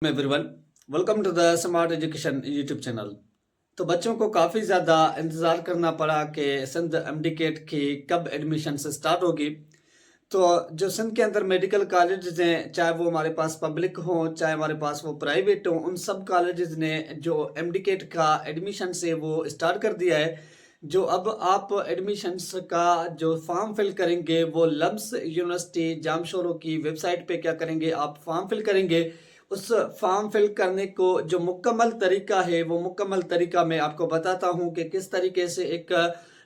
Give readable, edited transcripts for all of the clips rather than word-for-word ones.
Everyone, welcome to the smart education YouTube channel. तो बच्चों को काफ़ी ज़्यादा इंतज़ार करना पड़ा कि सिंध एमडीकेट की कब एडमिशन स्टार्ट होगी। तो जो सिंध के अंदर मेडिकल कॉलेजेस हैं, चाहे वो हमारे पास पब्लिक हों चाहे हमारे पास वो प्राइवेट हों, उन सब कॉलेजेस ने जो एमडीकेट का एडमिशन से वो स्टार्ट कर दिया है। जो अब आप एडमिशन्स का जो फॉर्म फिल करेंगे वो लम्स यूनिवर्सिटी जामशोरो की वेबसाइट पे क्या करेंगे, आप फॉर्म फिल करेंगे। उस फॉर्म फिल करने को जो मुकम्मल तरीका है वो मुकम्मल तरीका मैं आपको बताता हूँ कि किस तरीके से एक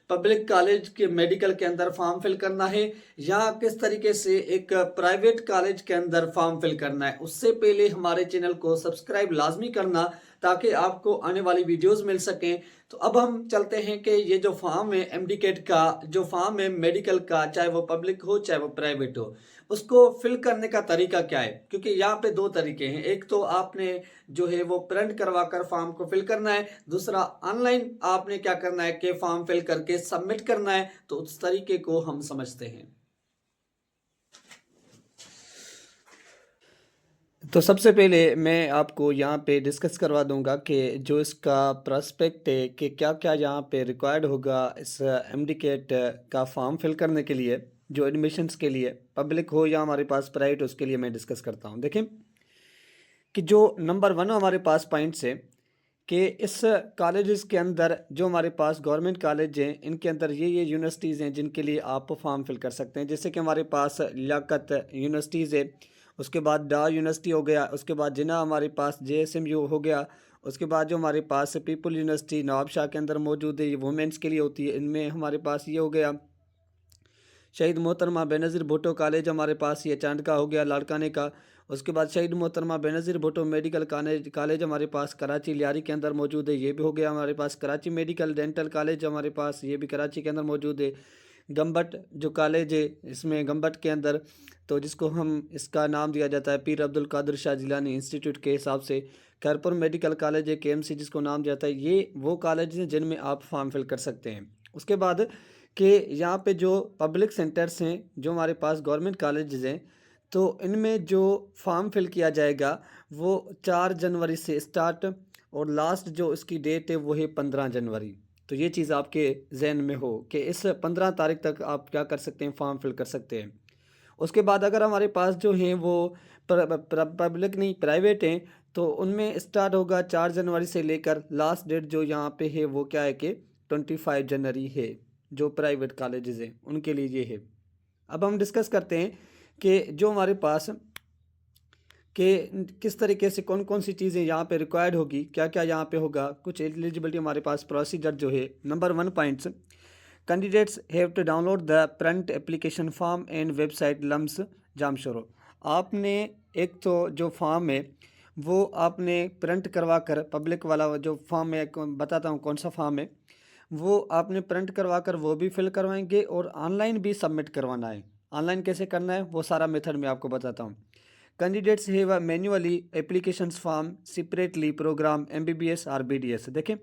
पब्लिक कॉलेज के मेडिकल के अंदर फॉर्म फिल करना है या किस तरीके से एक प्राइवेट कॉलेज के अंदर फॉर्म फिल करना है। उससे पहले हमारे चैनल को सब्सक्राइब लाजमी करना ताकि आपको आने वाली वीडियोस मिल सकें। तो अब हम चलते हैं कि ये जो फॉर्म है एमडीकेट का, जो फॉर्म है मेडिकल का, चाहे वो पब्लिक हो चाहे वो प्राइवेट हो, उसको फिल करने का तरीका क्या है। क्योंकि यहाँ पे दो तरीके हैं, एक तो आपने जो है वो प्रिंट करवा कर फॉर्म को फिल करना है, दूसरा ऑनलाइन आपने क्या करना है कि फॉर्म फिल करके सबमिट करना है। तो उस तरीके को हम समझते हैं। तो सबसे पहले मैं आपको यहाँ पे डिस्कस करवा दूंगा कि जो इसका प्रोस्पेक्ट है कि क्या क्या यहाँ पे रिक्वायर्ड होगा इस एमडीकेट का फॉर्म फिल करने के लिए, जो एडमिशन्स के लिए पब्लिक हो या हमारे पास प्राइवेट, उसके लिए मैं डिस्कस करता हूँ। देखें कि जो नंबर वन हमारे पास पॉइंट्स है कि इस कॉलेजेस के अंदर जो हमारे पास गवर्नमेंट कॉलेज हैं, इनके अंदर ये यूनिवर्सिटीज़ हैं जिनके लिए आप फॉर्म फिल कर सकते हैं। जैसे कि हमारे पास लियाकत यूनिवर्सिटीज़ है, उसके बाद डा यूनिवर्सिटी हो गया, उसके बाद जिना हमारे पास जेएसएमयू हो गया, उसके बाद जो हमारे पास पीपल यूनिवर्सिटी नवाबशाह के अंदर मौजूद है, ये वुमेंस के लिए होती है। इनमें हमारे पास ये हो गया शहीद मोहतरमा बेनज़ीर भुट्टो कॉलेज, हमारे पास ये चांद का हो गया लाड़काने का। उसके बाद शहीद मोहतरमा बेनज़ीर भुट्टो मेडिकल कॉलेज हमारे पास कराची लियारी के अंदर मौजूद है, ये भी हो गया हमारे पास। कराची मेडिकल डेंटल कॉलेज हमारे पास, ये भी कराची के अंदर मौजूद है। गम्बट जो कॉलेज है, इसमें गम्बट के अंदर, तो जिसको हम इसका नाम दिया जाता है पीर अब्दुल कादिर शाह जिलानी इंस्टीट्यूट के हिसाब से। खैरपुर मेडिकल कॉलेज है, केएमसी जिसको नाम दिया जाता है। ये वो कॉलेज हैं जिनमें आप फॉर्म फिल कर सकते हैं। उसके बाद कि यहाँ पे जो पब्लिक सेंटर्स हैं, जो हमारे पास गवर्नमेंट कॉलेजेस हैं, तो इनमें जो फॉर्म फिल किया जाएगा वो 4 जनवरी से स्टार्ट, और लास्ट जो इसकी डेट है वो है 15 जनवरी। तो ये चीज़ आपके जहन में हो कि इस 15 तारीख तक आप क्या कर सकते हैं, फॉर्म फिल कर सकते हैं। उसके बाद अगर हमारे पास जो हैं वो पब्लिक नहीं प्राइवेट हैं, तो उनमें स्टार्ट होगा 4 जनवरी से लेकर लास्ट डेट जो यहाँ पे है वो क्या है कि 25 जनवरी है। जो प्राइवेट कॉलेजेस हैं उनके लिए ये है। अब हम डिस्कस करते हैं कि जो हमारे पास कि किस तरीके से कौन कौन सी चीज़ें यहाँ पे रिक्वायर्ड होगी, क्या क्या यहाँ पे होगा। कुछ एलिजिबिलिटी हमारे पास प्रोसीजर जो है, number 1 points, candidates have to download the print application form and website LUMHS Jamshoro. आपने एक तो जो फॉर्म है वो आपने प्रिंट करवा कर, पब्लिक वाला जो फॉर्म है, बताता हूँ कौन सा फॉर्म है, वो आपने प्रिंट करवा कर वो भी फिल करवाएंगे और ऑनलाइन भी सबमिट करवाना है। ऑनलाइन कैसे करना है वो सारा मेथड मैं आपको बताता हूँ। Candidates have manually applications form separately program MBBS और बीडीएस। देखें,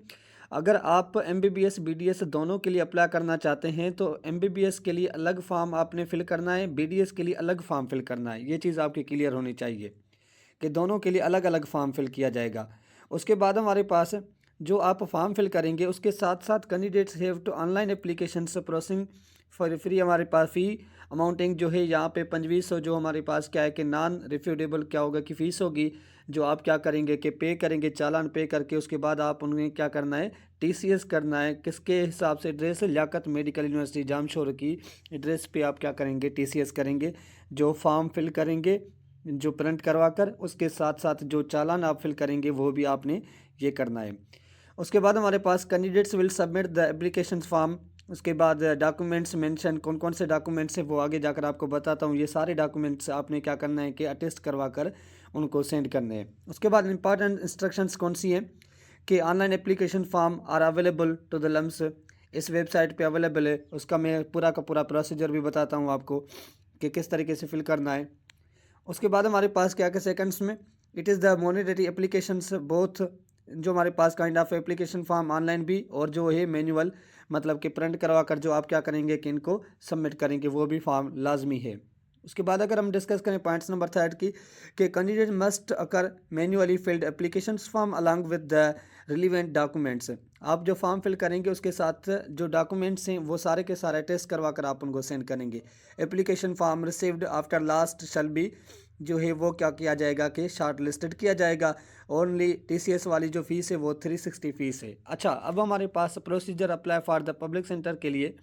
अगर आप एमबीबीएस बीडीएस दोनों के लिए अप्लाई करना चाहते हैं तो एमबीबीएस के लिए अलग फॉर्म आपने फिल करना है, बीडीएस के लिए अलग फॉर्म फिल करना है। ये चीज़ आपकी क्लियर होनी चाहिए कि दोनों के लिए अलग अलग फॉर्म फिल किया जाएगा। उसके बाद हमारे पास जो आप फॉर्म फिल करेंगे उसके साथ साथ candidates have to online application processing for free, हमारे पास फ़ी अमाउंटिंग जो है यहाँ पे 2500, जो हमारे पास क्या है कि नॉन रिफ्यूडेबल क्या होगा कि फ़ीस होगी, जो आप क्या करेंगे कि पे करेंगे, चालान पे करके उसके बाद आप उन्हें क्या करना है, टीसीएस करना है। किसके हिसाब से address, Liaquat medical university Jamshoro की एड्रेस पे आप क्या करेंगे, टीसीएस करेंगे। जो फॉर्म फिल करेंगे जो प्रिंट करवा कर, उसके साथ साथ जो चालान आप फिल करेंगे वो भी आपने ये करना है। उसके बाद हमारे पास candidates will submit the application form. उसके बाद डॉक्यूमेंट्स मेंशन, कौन कौन से डॉक्यूमेंट्स है वो आगे जाकर आपको बताता हूँ। ये सारे डॉक्यूमेंट्स आपने क्या करना है कि अटेस्ट करवा कर उनको सेंड करने हैं। उसके बाद इंपॉर्टेंट इंस्ट्रक्शंस कौन सी हैं कि online application form are available to the LUMHS, इस वेबसाइट पे अवेलेबल है। उसका मैं पूरा का पूरा प्रोसीजर भी बताता हूँ आपको कि किस तरीके से फिल करना है। उसके बाद हमारे पास क्या क्या सेकंड्स में, it is the monetary applications both, जो हमारे पास kind of application form online भी और जो है मैनुअल, मतलब कि प्रिंट करवा कर जो आप क्या करेंगे कि इनको सबमिट करेंगे, वो भी फॉर्म लाजमी है। उसके बाद अगर हम डिस्कस करें पॉइंट्स नंबर थर्ड की, कि candidate must occur manually field applications form along with the relevant documents. आप जो फॉर्म फिल करेंगे उसके साथ जो डॉक्यूमेंट्स हैं वो सारे के सारे टेस्ट करवा कर आप उनको सेंड करेंगे। Application form received after last shall be, जो है वो क्या किया जाएगा कि शॉर्ट लिस्टेड किया जाएगा। ओनली टीसीएस वाली जो फीस है वो 360 फीस है। अच्छा, अब हमारे पास procedure apply for the public centre के लिए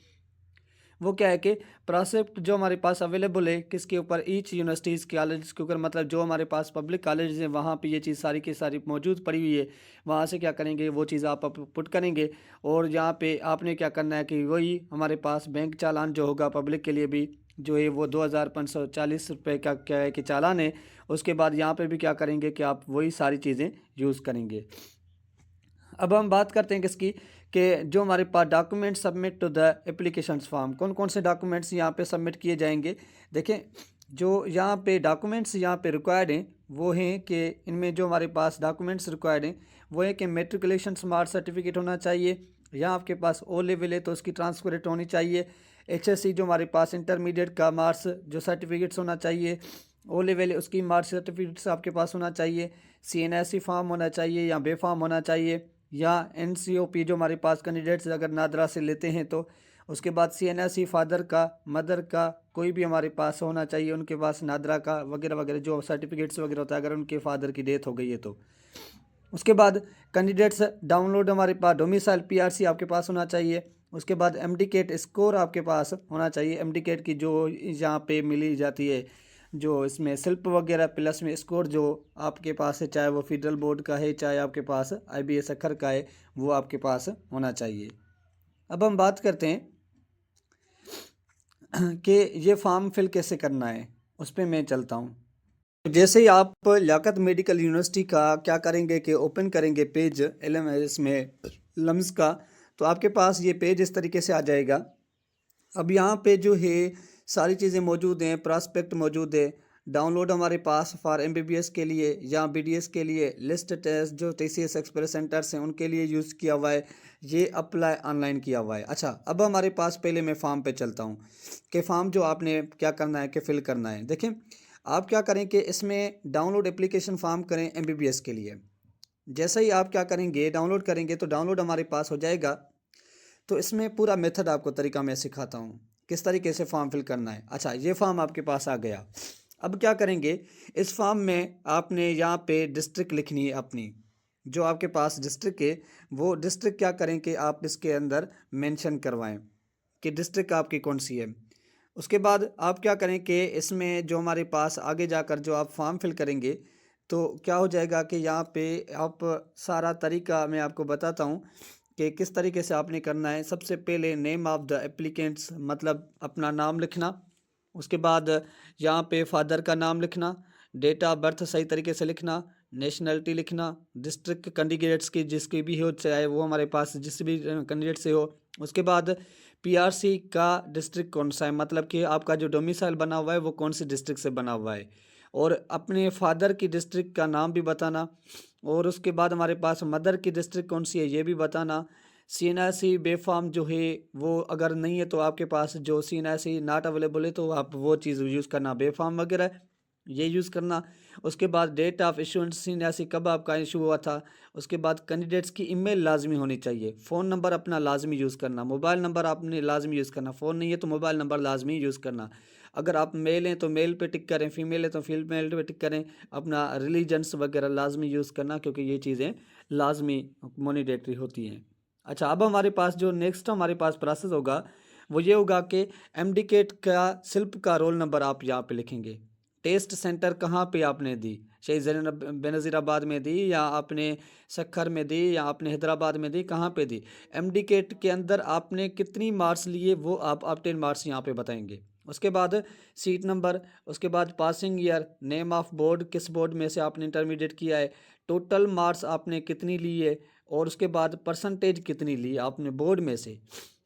वो क्या है कि प्रोसेप्ट जो हमारे पास अवेलेबल है किसके ऊपर, ईच यूनिवर्सिटीज़ कॉलेज के ऊपर, मतलब जो हमारे पास पब्लिक कॉलेज हैं वहाँ पे ये चीज़ सारी की सारी मौजूद पड़ी हुई है। वहाँ से क्या करेंगे, वो चीज़ आप पुट करेंगे। और यहाँ पे आपने क्या करना है कि वही हमारे पास बैंक चालान जो होगा पब्लिक के लिए भी जो है वो 2540 रुपये का क्या है कि चालान है। उसके बाद यहाँ पे भी क्या करेंगे कि आप वही सारी चीज़ें यूज़ करेंगे। अब हम बात करते हैं किसकी, कि जो हमारे पास document submit to the application form, कौन कौन से डॉक्यूमेंट्स यहाँ पे सबमिट किए जाएंगे। देखें, जो यहाँ पे डॉक्यूमेंट्स यहाँ पे रिक्वायर्ड हैं वो हैं कि इनमें जो हमारे पास डॉक्यूमेंट्स रिक्वायर्ड हैं वो है कि मेट्रिकुलेशन स्मार्ट सर्टिफिकेट होना चाहिए, या आपके पास ओ लेवल है तो उसकी ट्रांसफरेट होनी चाहिए। एचएससी जो हमारे पास इंटरमीडिएट का मार्क्स जो सर्टिफिकेट्स होना चाहिए, ओ लेवल है उसकी मार्क्स सर्टिफिकेट्स आपके पास होना चाहिए। सीएनएससी फॉर्म होना चाहिए या बे फॉर्म होना चाहिए, या एनसीओपी जो हमारे पास कैंडिडेट्स अगर नादरा से लेते हैं तो। उसके बाद सीएनएससी फादर का मदर का कोई भी हमारे पास होना चाहिए, उनके पास नादरा का वगैरह वगैरह जो सर्टिफिकेट्स वगैरह होता है अगर उनके फादर की डेथ हो गई है तो। उसके बाद कैंडिडेट्स डाउनलोड हमारे पास डोमिसाइल पीआरसी आपके पास होना चाहिए। उसके बाद एमडीकेट स्कोर आपके पास होना चाहिए, एमडीकेट की जो यहाँ पे मिली जाती है जो इसमें शिल्प वगैरह प्लस में स्कोर जो आपके पास है, चाहे वो फेडरल बोर्ड का है चाहे आपके पास आईबीएस अखर का है, वो आपके पास होना चाहिए। अब हम बात करते हैं कि ये फॉर्म फिल कैसे करना है, उस पर मैं चलता हूँ। जैसे ही आप लियाकत मेडिकल यूनिवर्सिटी का क्या करेंगे कि ओपन करेंगे पेज एलएमएस में लम्स का, तो आपके पास ये पेज इस तरीके से आ जाएगा। अब यहाँ पे जो है सारी चीज़ें मौजूद हैं, प्रॉस्पेक्ट मौजूद है, डाउनलोड हमारे पास फॉर एमबीबीएस के लिए या बीडीएस के लिए, लिस्ट टेस्ट जो टीसीएस एक्सप्रेस सेंटर्स हैं उनके लिए यूज़ किया हुआ है, ये अप्लाई ऑनलाइन किया हुआ है। अच्छा, अब हमारे पास पहले मैं फॉर्म पे चलता हूँ कि फॉर्म जो आपने क्या करना है कि फिल करना है। देखें, आप क्या करें कि इसमें डाउनलोड एप्लीकेशन फॉर्म करें एमबीबीएस के लिए। जैसे ही आप क्या करेंगे डाउनलोड करेंगे तो डाउनलोड हमारे पास हो जाएगा। तो इसमें पूरा मेथड आपको तरीका मैं सिखाता हूँ किस तरीके से फॉर्म फिल करना है। अच्छा, ये फॉर्म आपके पास आ गया। अब क्या करेंगे, इस फॉर्म में आपने यहाँ पे डिस्ट्रिक्ट लिखनी है अपनी, जो आपके पास डिस्ट्रिक्ट है वो डिस्ट्रिक्ट क्या करें कि आप इसके अंदर मेंशन करवाएं कि डिस्ट्रिक्ट आपकी कौन सी है। उसके बाद आप क्या करें कि इसमें जो हमारे पास आगे जाकर जो आप फॉर्म फिल करेंगे तो क्या हो जाएगा कि यहाँ पे आप सारा तरीका मैं आपको बताता हूँ कि किस तरीके से आपने करना है। सबसे पहले नेम ऑफ़ द एप्लीकेंट्स, मतलब अपना नाम लिखना। उसके बाद यहाँ पे फादर का नाम लिखना, डेट ऑफ बर्थ सही तरीके से लिखना, नेशनलिटी लिखना, डिस्ट्रिक्ट कैंडिडेट्स की जिसकी भी हो, चाहे वो हमारे पास जिस भी कैंडिडेट से हो। उसके बाद पीआरसी का डिस्ट्रिक्ट कौन सा है, मतलब कि आपका जो डोमिसाइल बना हुआ है वो कौन सी डिस्ट्रिक्ट से बना हुआ है, और अपने फादर की डिस्ट्रिक्ट का नाम भी बताना। और उसके बाद हमारे पास मदर की डिस्ट्रिक्ट कौन सी है ये भी बताना। सीएनआईसी बेफाम जो है वो अगर नहीं है तो आपके पास जो सीएनआईसी नॉट अवेलेबल है तो आप वो चीज़ यूज़ करना, बेफाम वगैरह ये यूज़ करना। उसके बाद डेट ऑफ इशूएंस सीएनआईसी कब आपका इशू हुआ था। उसके बाद कैंडिडेट्स की ईमेल लाजमी होनी चाहिए, फ़ोन नंबर अपना लाजमी यूज़ करना, मोबाइल नंबर आपने लाजमी यूज़ करना, फ़ोन नहीं है तो मोबाइल नंबर लाजमी यूज़ करना। अगर आप मेल हैं तो मेल पे टिक करें, फीमेल है तो फीमेल पे टिक करें। अपना रिलीजन्स वगैरह लाजमी यूज़ करना क्योंकि ये चीज़ें लाजमी मैंडेटरी होती हैं। अच्छा, अब हमारे पास जो नेक्स्ट हमारे पास प्रोसेस होगा वो ये होगा कि एमडीकेट का शिल्प का रोल नंबर आप यहाँ पे लिखेंगे। टेस्ट सेंटर कहाँ पे आपने दी, शहीद ज़ैनुल बेनज़ीराबाद में दी या आपने सक्खर में दी या आपने हैदराबाद में दी, कहाँ पे दी। एमडीकेट के अंदर आपने कितनी मार्क्स लिए वो आप 10 मार्क्स यहाँ पे बताएंगे। उसके बाद सीट नंबर, उसके बाद passing year, name of board किस बोर्ड में से आपने इंटरमीडिएट किया है, टोटल मार्क्स आपने कितनी ली है, और उसके बाद परसेंटेज कितनी ली आपने बोर्ड में से।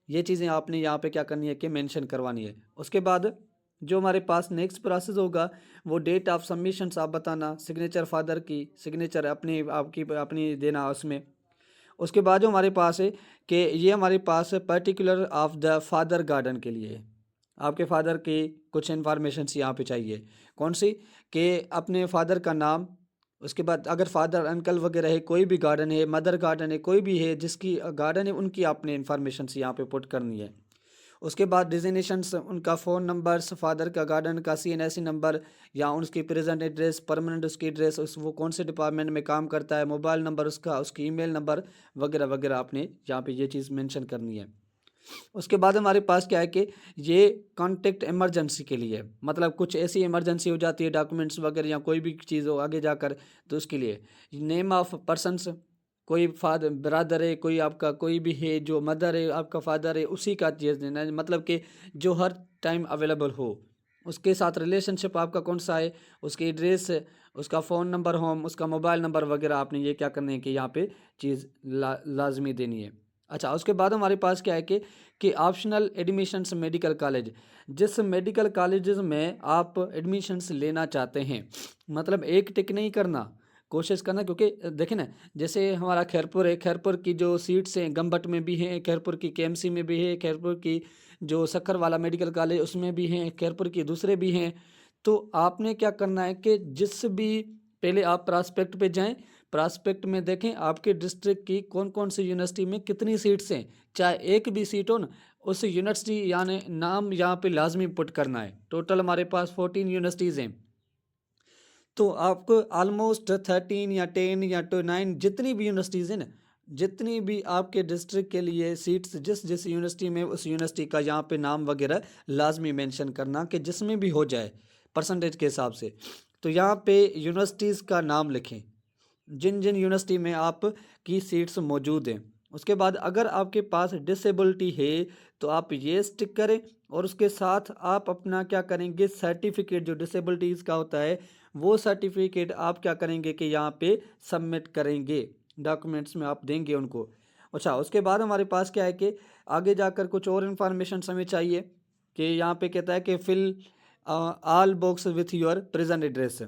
ये चीज़ें आपने यहाँ पे क्या करनी है कि मेंशन करवानी है। उसके बाद जो हमारे पास नेक्स्ट प्रोसेस होगा वो डेट ऑफ सबमिशंस आप बताना, सिग्नेचर फादर की सिग्नेचर अपनी आपकी अपनी देना उसमें। उसके बाद जो हमारे पास है कि ये हमारे पास particular of the father guardian के लिए है। आपके फादर की कुछ इन्फॉर्मेशंस यहाँ पे चाहिए। कौन सी? कि अपने फादर का नाम, उसके बाद अगर फादर अंकल वगैरह है, कोई भी गार्डन है, मदर गार्डन है, कोई भी है जिसकी गार्डन है, उनकी आपने इन्फॉर्मेशंस यहाँ पे पुट करनी है। उसके बाद डिजिग्नेशंस, उनका फ़ोन नंबर्स, फादर का गार्डन का CNSE नंबर या उसकी प्रेजेंट एड्रेस, परमानेंट उसकी एड्रेस, उस वो कौन से डिपार्टमेंट में काम करता है, मोबाइल नंबर उसका, उसकी ईमेल नंबर वगैरह वगैरह आपने यहाँ पे ये चीज़ मेंशन करनी है। उसके बाद हमारे पास क्या है कि ये कॉन्टेक्ट इमरजेंसी के लिए है। मतलब कुछ ऐसी इमरजेंसी हो जाती है, डॉक्यूमेंट्स वगैरह या कोई भी चीज़ हो आगे जाकर, तो उसके लिए नेम ऑफ पर्सनस, कोई फादर ब्रदर है, कोई आपका कोई भी है, जो मदर है आपका फादर है, उसी का चीज़ देना है, मतलब कि जो हर टाइम अवेलेबल हो, उसके साथ रिलेशनशिप आपका कौन सा है, उसकी एड्रेस, उसका फ़ोन नंबर होम, उसका मोबाइल नंबर वगैरह आपने ये क्या करने है कि यहाँ पे चीज़ लाजमी देनी है। अच्छा, उसके बाद हमारे पास क्या है कि ऑप्शनल एडमिशन्स मेडिकल कॉलेज, जिस मेडिकल कॉलेजेस में आप एडमिशन्स लेना चाहते हैं, मतलब एक टिक नहीं करना, कोशिश करना, क्योंकि देखिए ना, जैसे हमारा खैरपुर है, खैरपुर की जो सीट्स हैं गंबट में भी हैं, खैरपुर की KMC में भी है, खैरपुर की जो सक्खर वाला मेडिकल कॉलेज उसमें भी हैं, खैरपुर की दूसरे भी हैं। तो आपने क्या करना है कि जिस भी, पहले आप प्रॉस्पेक्ट पे जाएं, प्रॉस्पेक्ट में देखें आपके डिस्ट्रिक्ट की कौन कौन सी यूनिवर्सिटी में कितनी सीट्स हैं, चाहे एक भी सीट हो ना, उस यूनिवर्सिटी यानी नाम यहाँ पे लाजमी पुट करना है। टोटल हमारे पास 14 यूनिवर्सिटीज़ हैं, तो आपको ऑलमोस्ट 13 या 10 या 9 जितनी भी यूनिवर्सिटीज़ हैं ना, जितनी भी आपके डिस्ट्रिक्ट के लिए सीट्स, जिस जिस यूनिवर्सिटी में, उस यूनिवर्सिटी का यहाँ पे नाम वगैरह लाजमी मेंशन करना, कि जिसमें भी हो जाए परसेंटेज के हिसाब से। तो यहाँ पे यूनिवर्सिटीज़ का नाम लिखें, जिन जिन यूनिवर्सिटी में आप की सीट्स मौजूद हैं। उसके बाद अगर आपके पास डिसेबिलिटी है तो आप ये टिक करें, और उसके साथ आप अपना क्या करेंगे, सर्टिफिकेट जो डिसेबिलिटीज़ का होता है, वो सर्टिफिकेट आप क्या करेंगे कि यहाँ पे सबमिट करेंगे, डॉक्यूमेंट्स में आप देंगे उनको। अच्छा, उसके बाद हमारे पास क्या है कि आगे जाकर कुछ और इन्फॉर्मेशन हमें चाहिए, कि यहाँ पे कहता है कि fill all box with your present address.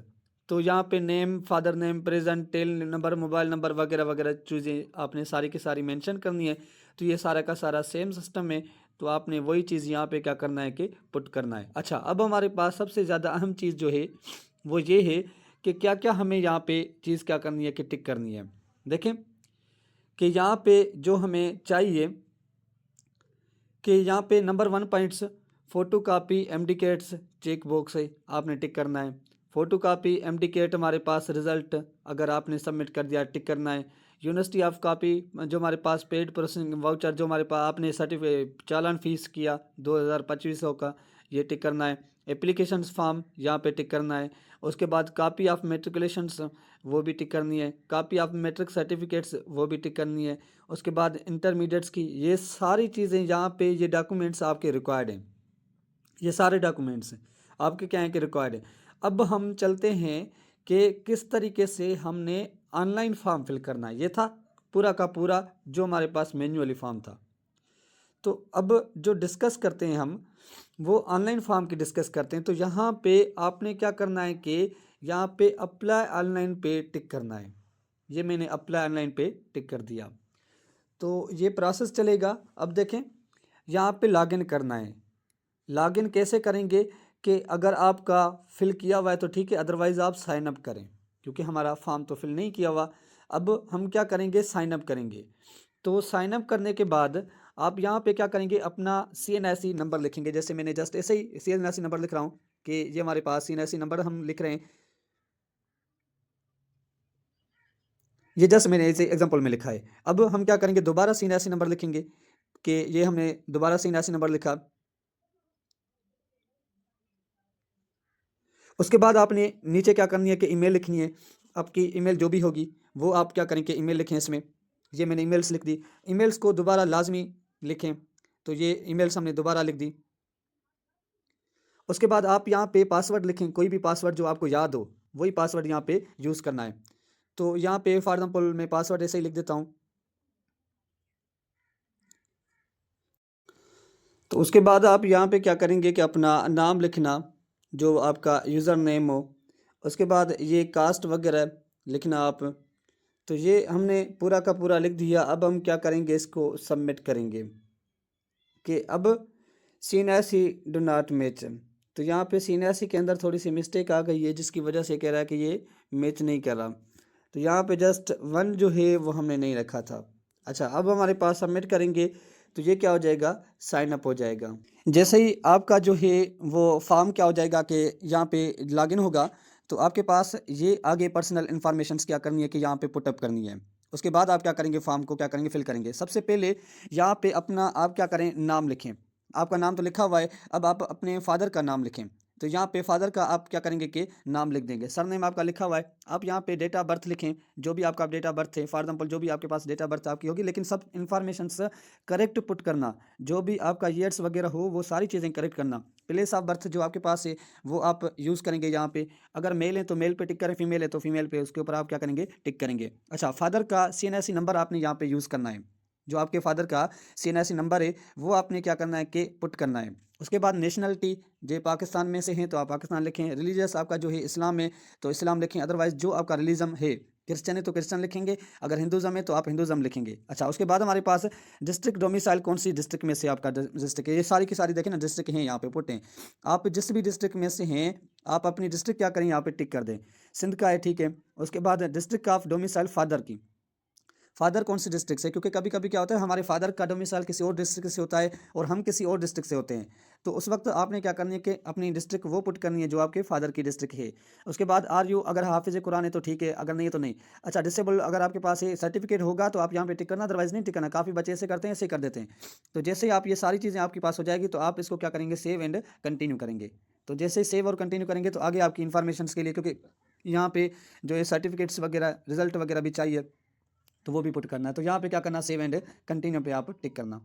तो यहाँ पे name, father name, present, tel number, mobile number वगैरह वगैरह चीज़ें आपने सारी की सारी मेंशन करनी है। तो ये सारा का सारा सेम सिस्टम है, तो आपने वही चीज़ यहाँ पे क्या करना है कि पुट करना है। अच्छा, अब हमारे पास सबसे ज़्यादा अहम चीज़ जो है वो ये है कि क्या क्या हमें यहाँ पे चीज़ क्या करनी है कि टिक करनी है। देखें कि यहाँ पे जो हमें चाहिए कि यहाँ पे नंबर 1 पॉइंट्स, फ़ोटो कापी एमडीकेट्स चेक बॉक्स है, आपने टिक करना है। फ़ोटो कापी एमडीकेट हमारे पास रिज़ल्ट अगर आपने सबमिट कर दिया, टिक करना है। यूनिवर्सिटी ऑफ कॉपी जो हमारे पास पेड प्रोसेसिंग वाउचर, जो हमारे पास आपने सर्टिफिकेट चालान फ़ीस किया 2025 का, ये टिक करना है। एप्लीकेशंस फॉर्म यहाँ पे टिक करना है। उसके बाद कॉपी ऑफ मेट्रिकुलेशंस वो भी टिक करनी है। कॉपी ऑफ मैट्रिक सर्टिफिकेट्स वो भी टिक करनी है। उसके बाद इंटरमीडिएट्स की, ये सारी चीज़ें यहाँ पे, ये डॉक्यूमेंट्स आपके रिक्वायर्ड हैं, ये सारे डॉक्यूमेंट्स हैं आपके क्या हैं कि रिक्वायर्ड है। अब हम चलते हैं कि किस तरीके से हमने ऑनलाइन फॉर्म फिल करना है। ये था पूरा का पूरा जो हमारे पास मैन्युअली फॉर्म था। तो अब जो डिस्कस करते हैं हम, वो ऑनलाइन फॉर्म की डिस्कस करते हैं। तो यहाँ पे आपने क्या करना है कि यहाँ पे अप्लाई ऑनलाइन पे टिक करना है। ये मैंने अप्लाई ऑनलाइन पे टिक कर दिया, तो ये प्रोसेस चलेगा। अब देखें, यहाँ पे लॉगिन करना है। लॉगिन कैसे करेंगे कि अगर आपका फिल किया हुआ है तो ठीक है, अदरवाइज़ आप साइन अप करें, क्योंकि हमारा फॉर्म तो फिल नहीं किया हुआ। अब हम क्या करेंगे, साइन अप करेंगे। तो साइन अप करने के बाद आप यहाँ पे क्या करेंगे, अपना CNSE नंबर लिखेंगे। जैसे मैंने जस्ट ऐसे ही CNSE नंबर लिख रहा हूँ कि ये हमारे पास CNSE नंबर हम लिख रहे हैं। ये जस्ट मैंने ऐसे एग्जांपल में लिखा है। अब हम क्या करेंगे, दोबारा CNSE नंबर लिखेंगे कि ये हमने दोबारा CNSE नंबर लिखा। उसके बाद आपने नीचे क्या करनी है कि ईमेल लिखनी है। आपकी ईमेल जो भी होगी वो आप क्या करें कि ईमेल लिखें इसमें। ये मैंने ईमेल्स लिख दी। ईमेल्स को दोबारा लाजमी लिखें, तो ये ईमेल्स हमने दोबारा लिख दी। उसके बाद आप यहाँ पे पासवर्ड लिखें, कोई भी पासवर्ड जो आपको याद हो वही पासवर्ड यहाँ पे यूज़ करना है। तो यहाँ पे फॉर एग्जाम्पल मैं पासवर्ड ऐसे ही लिख देता हूँ। तो उसके बाद आप यहाँ पे क्या करेंगे कि अपना नाम लिखना, जो आपका यूज़र नेम हो। उसके बाद ये कास्ट वगैरह लिखना आप। तो ये हमने पूरा का पूरा लिख दिया। अब हम क्या करेंगे, इसको सबमिट करेंगे। कि अब seen as he do not match. तो यहाँ पे सीन एस ही के अंदर थोड़ी सी मिस्टेक आ गई है, जिसकी वजह से कह रहा है कि ये मैच नहीं कर रहा। तो यहाँ पे जस्ट वन जो है वो हमने नहीं रखा था। अच्छा, अब हमारे पास सबमिट करेंगे तो ये क्या हो जाएगा, साइन अप हो जाएगा। जैसे ही आपका जो है वो फॉर्म क्या हो जाएगा कि यहाँ पे लॉगिन होगा, तो आपके पास ये आगे पर्सनल इन्फॉर्मेशंस क्या करनी है कि यहाँ पे पुटअप करनी है। उसके बाद आप क्या करेंगे, फॉर्म को क्या करेंगे, फिल करेंगे। सबसे पहले यहाँ पे अपना आप क्या करें, नाम लिखें। आपका नाम तो लिखा हुआ है, अब आप अपने फादर का नाम लिखें। तो यहाँ पे फादर का आप क्या करेंगे कि नाम लिख देंगे। सरनेम आपका लिखा हुआ है, आप यहाँ पे डेट ऑफ बर्थ लिखें, जो भी आपका डेट ऑफ बर्थ है। फॉर एग्जांपल जो भी आपके पास डेट ऑफ बर्थ आपकी होगी, लेकिन सब इन्फॉर्मेशंस करेक्ट पुट करना। जो भी आपका ईयर्स वगैरह हो वो सारी चीज़ें करेक्ट करना। प्लेस ऑफ बर्थ जो आपके पास है वो आप यूज़ करेंगे यहाँ पे। अगर मेल है तो मेल पे टिक करें, फीमेल है तो फीमेल पे उसके ऊपर आप क्या करेंगे, टिक करेंगे। अच्छा, फादर का CNSE नंबर आपने यहाँ पे यूज़ करना है। जो आपके फादर का CNSE नंबर है वो आपने क्या करना है कि पुट करना है। उसके बाद नेशनलिटी, जो पाकिस्तान में से हैं तो आप पाकिस्तान लिखें। रिलीजियस आपका जो है इस्लाम है तो इस्लाम लिखें, अदरवाइज जो आपका रिलीजम है, क्रिश्चियन है तो क्रिश्चियन लिखेंगे, अगर हिंदुज़म है तो आप हिंदुज़म लिखेंगे। अच्छा, उसके बाद हमारे पास डिस्ट्रिक्ट डोमिसाइल, कौन सी डिस्ट्रिक्ट में से आपका डिस्ट्रिक्ट है, ये सारी की सारी देखें ना डिस्ट्रिक्ट हैं यहाँ पे पुट हैं। आप जिस भी डिस्ट्रिक्ट में से हैं आप अपनी डिस्ट्रिक्ट क्या करें यहाँ पे टिक कर दें। सिंध का है, ठीक है। उसके बाद डिस्ट्रिक्ट ऑफ डोमिसाइल फादर की, फादर कौन सी डिस्ट्रिक्ट से, क्योंकि कभी कभी क्या होता है हमारे फादर का डोमिसाइल किसी और डिस्ट्रिक्ट से होता है और हम किसी और डिस्ट्रिक्ट से होते हैं। तो उस वक्त आपने क्या करनी है कि अपनी डिस्ट्रिक्ट वो पुट करनी है जो आपके फादर की डिस्ट्रिक्ट है। उसके बाद आर यू, अगर हाफिज़ कुरान है तो ठीक है, अगर नहीं है तो नहीं। अच्छा, डिसेबल अगर आपके पास ये सर्टिफिकेट होगा तो आप यहाँ पे टिक करना, अदरवाइज नहीं टिक करना। काफ़ी बच्चे ऐसे करते हैं, ऐसे कर देते हैं। तो जैसे ही आप ये सारी चीज़ें आपके पास हो जाएगी तो आप इसको क्या करेंगे, सेव एंड कंटिन्यू करेंगे। तो जैसे ही सेव और कंटिन्यू करेंगे तो आगे आपकी इन्फॉर्मेशन के लिए, क्योंकि यहाँ पे जो है सर्टिफिकेट्स वगैरह, रिजल्ट वगैरह भी चाहिए, तो वो भी पुट करना है। तो यहाँ पे क्या करना, सेव एंड कंटिन्यू पे आप टिक करना।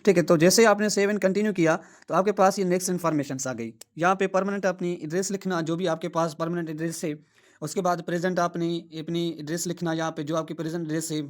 ठीक है, तो जैसे आपने सेव एंड कंटिन्यू किया तो आपके पास ये नेक्स्ट इन्फॉर्मेशन आ गई। यहाँ पे परमानेंट अपनी एड्रेस लिखना, जो भी आपके पास परमानेंट एड्रेस है। उसके बाद प्रेजेंट आपने अपनी एड्रेस लिखना, यहाँ पे जो आपकी प्रेजेंट एड्रेस है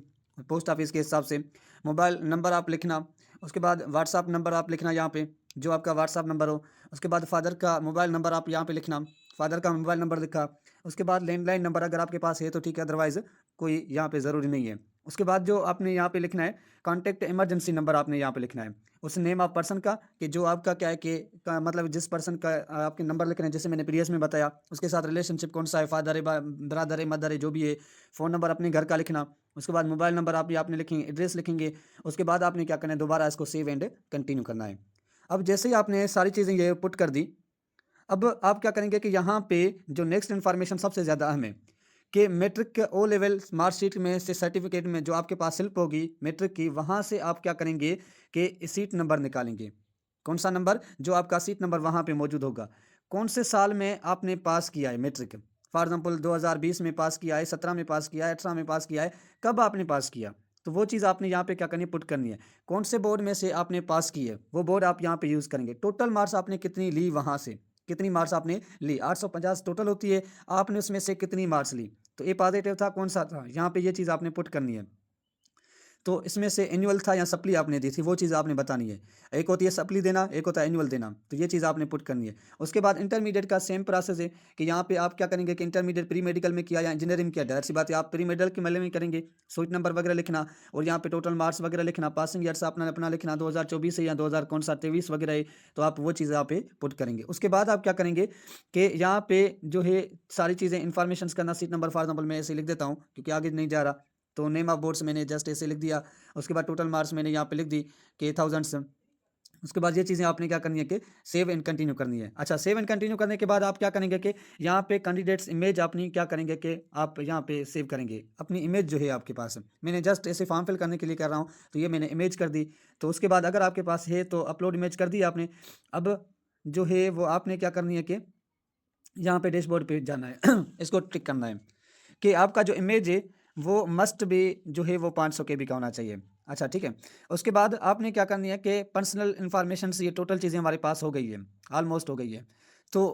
पोस्ट ऑफिस के हिसाब से। मोबाइल नंबर आप लिखना। उसके बाद व्हाट्सअप नंबर आप लिखना यहाँ पे, जो आपका व्हाट्सअप नंबर हो। उसके बाद फादर का मोबाइल नंबर आप यहाँ पे लिखना, फादर का मोबाइल नंबर लिखा। उसके बाद लैंडलाइन नंबर अगर आपके पास है तो ठीक है, अदरवाइज़ कोई यहाँ पे ज़रूरी नहीं है। उसके बाद जो आपने यहाँ पे लिखना है कॉन्टैक्ट इमरजेंसी नंबर आपने यहाँ पे लिखना है। उस नेम ऑफ पर्सन का, कि जो आपका क्या है कि मतलब जिस पर्सन का आपके नंबर लिख रहे हैं, जैसे मैंने प्रीवियस में बताया, उसके साथ रिलेशनशिप कौन सा है, फादर है, ब्रदर है, मदर है, जो भी है। फ़ोन नंबर अपने घर का लिखना। उसके बाद मोबाइल नंबर आप आपने लिखेंगे, एड्रेस लिखेंगे। उसके बाद आपने क्या करना है, दोबारा इसको सेव एंड कंटिन्यू करना है। अब जैसे ही आपने सारी चीज़ें ये पुट कर दी, अब आप क्या करेंगे कि यहाँ पे जो नेक्स्ट इन्फॉर्मेशन सबसे ज़्यादा अहम है कि मैट्रिक के ओ लेवल मार्कशीट में से, सर्टिफिकेट में जो आपके पास स्लिप होगी मैट्रिक की, वहाँ से आप क्या करेंगे कि सीट नंबर निकालेंगे। कौन सा नंबर, जो आपका सीट नंबर वहाँ पे मौजूद होगा। कौन से साल में आपने पास किया है मैट्रिक, फॉर एग्जांपल 2020 में पास किया है, 17 में पास किया है, 18 में पास किया है, कब आपने पास किया। तो वो चीज़ आपने यहाँ पे क्या करनी है, पुट करनी है। कौन से बोर्ड में से आपने पास की है वो बोर्ड आप यहाँ पे यूज़ करेंगे। टोटल मार्क्स आपने कितनी ली, वहाँ से कितनी मार्क्स आपने ली, 850 टोटल होती है, आपने उसमें से कितनी मार्क्स ली। तो ए पॉजिटिव था, कौन सा था, यहाँ पे ये चीज़ आपने पुट करनी है। तो इसमें से एनुअल था या सप्ली आपने दी थी, वो चीज़ आपने बतानी है। एक होती है सप्ली देना, एक होता है एनुअल देना, तो ये चीज़ आपने पुट करनी है। उसके बाद इंटरमीडिएट का सेम प्रोसेस है कि यहाँ पे आप क्या करेंगे कि इंटरमीडिएट प्री मेडिकल में किया या इंजीनियरिंग किया, डायरेक्ट सी बात है आप प्री मेडिकल के मेले में करेंगे। स्वीट नंबर वगैरह लिखना और यहाँ पे टोटल मार्क्स वगैरह लिखना, पासिंग ईयर्स अपना अपना लिखना, 2024 है या 2000 कौन सा 23 वगैरह है, तो आप वो चीज़ यहाँ पे पुट करेंगे। उसके बाद आप क्या करेंगे कि यहाँ पे जो है सारी चीज़ें इन्फॉर्मेशन करना, सीट नंबर फॉर एग्जाम्पल मैं ऐसे लिख देता हूँ क्योंकि आगे नहीं जा रहा। तो नेम ऑफ बोर्ड्स मैंने जस्ट ऐसे लिख दिया। उसके बाद टोटल मार्क्स मैंने यहाँ पे लिख दी कि 1000। उसके बाद ये चीज़ें आपने क्या करनी है कि सेव एंड कंटिन्यू करनी है। अच्छा, सेव एंड कंटिन्यू करने के बाद आप क्या करेंगे कि यहाँ पे कैंडिडेट्स इमेज अपनी क्या करेंगे कि आप यहाँ पे सेव करेंगे अपनी इमेज जो है आपके पास। मैंने जस्ट ऐसे फॉर्म फिल करने के लिए कर रहा हूँ, तो ये मैंने इमेज कर दी। तो उसके बाद अगर आपके पास है तो अपलोड इमेज कर दी आपने। अब जो है वो आपने क्या करनी है कि यहाँ पे डैशबोर्ड पे जाना है इसको टिक करना है कि आपका जो इमेज है वो मस्ट भी जो है वो 500 KB का होना चाहिए। अच्छा, ठीक है। उसके बाद आपने क्या करनी है कि पर्सनल इन्फॉर्मेशन से ये टोटल चीज़ें हमारे पास हो गई है, ऑलमोस्ट हो गई है।